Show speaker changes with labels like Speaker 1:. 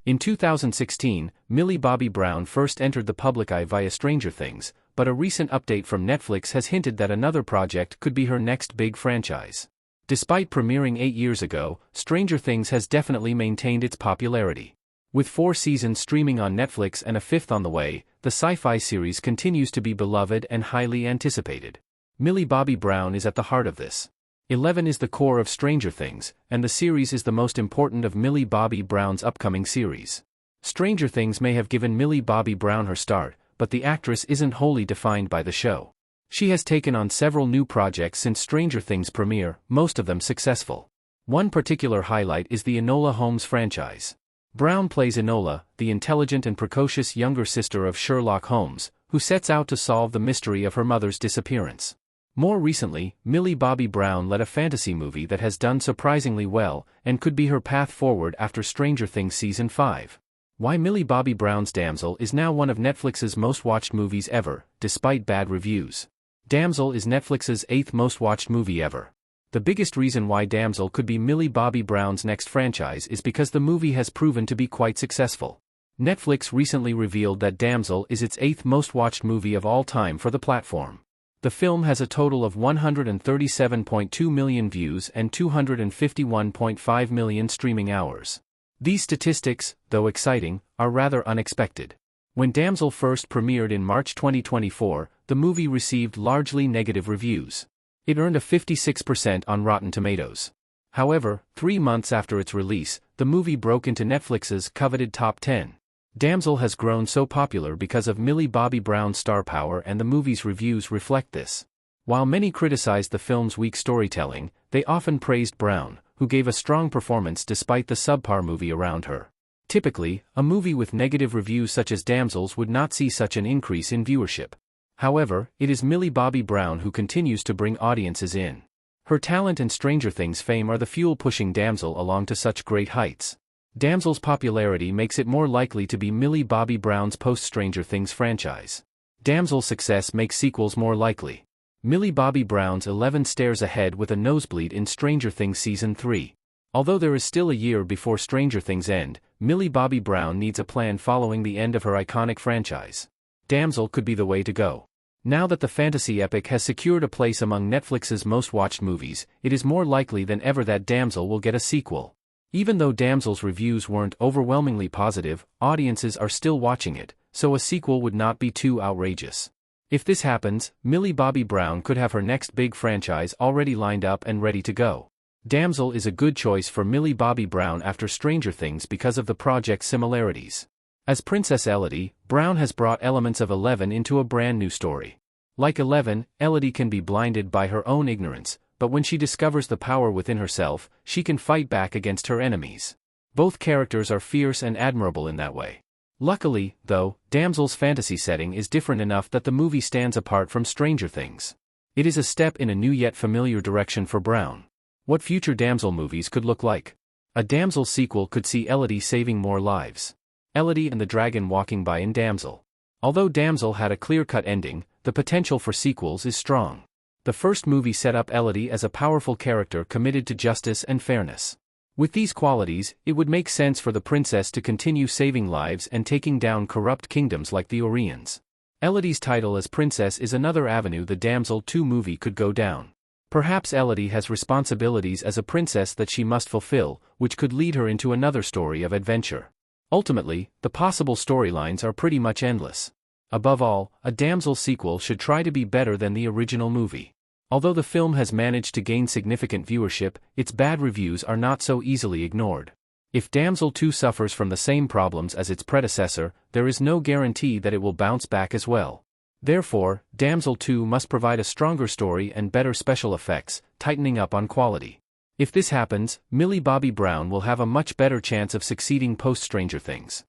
Speaker 1: In 2016, Millie Bobby Brown first entered the public eye via Stranger Things, but a recent update from Netflix has hinted that another project could be her next big franchise. Despite premiering 8 years ago, Stranger Things has definitely maintained its popularity. With 4 seasons streaming on Netflix and a 5th on the way, the sci-fi series continues to be beloved and highly anticipated. Millie Bobby Brown is at the heart of this. 11 is the core of Stranger Things, and the series is the most important of Millie Bobby Brown's upcoming series. Stranger Things may have given Millie Bobby Brown her start, but the actress isn't wholly defined by the show. She has taken on several new projects since Stranger Things premiere, most of them successful. One particular highlight is the Enola Holmes franchise. Brown plays Enola, the intelligent and precocious younger sister of Sherlock Holmes, who sets out to solve the mystery of her mother's disappearance. More recently, Millie Bobby Brown led a fantasy movie that has done surprisingly well, and could be her path forward after Stranger Things Season 5. Why Millie Bobby Brown's Damsel is now one of Netflix's most-watched movies ever, despite bad reviews. Damsel is Netflix's 8th most-watched movie ever. The biggest reason why Damsel could be Millie Bobby Brown's next franchise is because the movie has proven to be quite successful. Netflix recently revealed that Damsel is its 8th most-watched movie of all time for the platform. The film has a total of 137.2 million views and 251.5 million streaming hours. These statistics, though exciting, are rather unexpected. When Damsel first premiered in March 2024, the movie received largely negative reviews. It earned a 56% on Rotten Tomatoes. However, 3 months after its release, the movie broke into Netflix's coveted top 10. Damsel has grown so popular because of Millie Bobby Brown's star power, and the movie's reviews reflect this. While many criticized the film's weak storytelling, they often praised Brown, who gave a strong performance despite the subpar movie around her. Typically, a movie with negative reviews such as Damsel's would not see such an increase in viewership. However, it is Millie Bobby Brown who continues to bring audiences in. Her talent and Stranger Things fame are the fuel pushing Damsel along to such great heights. Damsel's popularity makes it more likely to be Millie Bobby Brown's post-Stranger Things franchise. Damsel's success makes sequels more likely. Millie Bobby Brown's 11 stares ahead with a nosebleed in Stranger Things Season 3. Although there is still a year before Stranger Things end, Millie Bobby Brown needs a plan following the end of her iconic franchise. Damsel could be the way to go. Now that the fantasy epic has secured a place among Netflix's most-watched movies, it is more likely than ever that Damsel will get a sequel. Even though Damsel's reviews weren't overwhelmingly positive, audiences are still watching it, so a sequel would not be too outrageous. If this happens, Millie Bobby Brown could have her next big franchise already lined up and ready to go. Damsel is a good choice for Millie Bobby Brown after Stranger Things because of the project's similarities. As Princess Elodie, Brown has brought elements of 11 into a brand new story. Like 11, Elodie can be blinded by her own ignorance, but when she discovers the power within herself, she can fight back against her enemies. Both characters are fierce and admirable in that way. Luckily, though, Damsel's fantasy setting is different enough that the movie stands apart from Stranger Things. It is a step in a new yet familiar direction for Brown. What future Damsel movies could look like? A Damsel sequel could see Elodie saving more lives. Elodie and the dragon walking by in Damsel. Although Damsel had a clear-cut ending, the potential for sequels is strong. The first movie set up Elodie as a powerful character committed to justice and fairness. With these qualities, it would make sense for the princess to continue saving lives and taking down corrupt kingdoms like the Orions. Elodie's title as princess is another avenue the Damsel 2 movie could go down. Perhaps Elodie has responsibilities as a princess that she must fulfill, which could lead her into another story of adventure. Ultimately, the possible storylines are pretty much endless. Above all, a Damsel sequel should try to be better than the original movie. Although the film has managed to gain significant viewership, its bad reviews are not so easily ignored. If Damsel 2 suffers from the same problems as its predecessor, there is no guarantee that it will bounce back as well. Therefore, Damsel 2 must provide a stronger story and better special effects, tightening up on quality. If this happens, Millie Bobby Brown will have a much better chance of succeeding post-Stranger Things.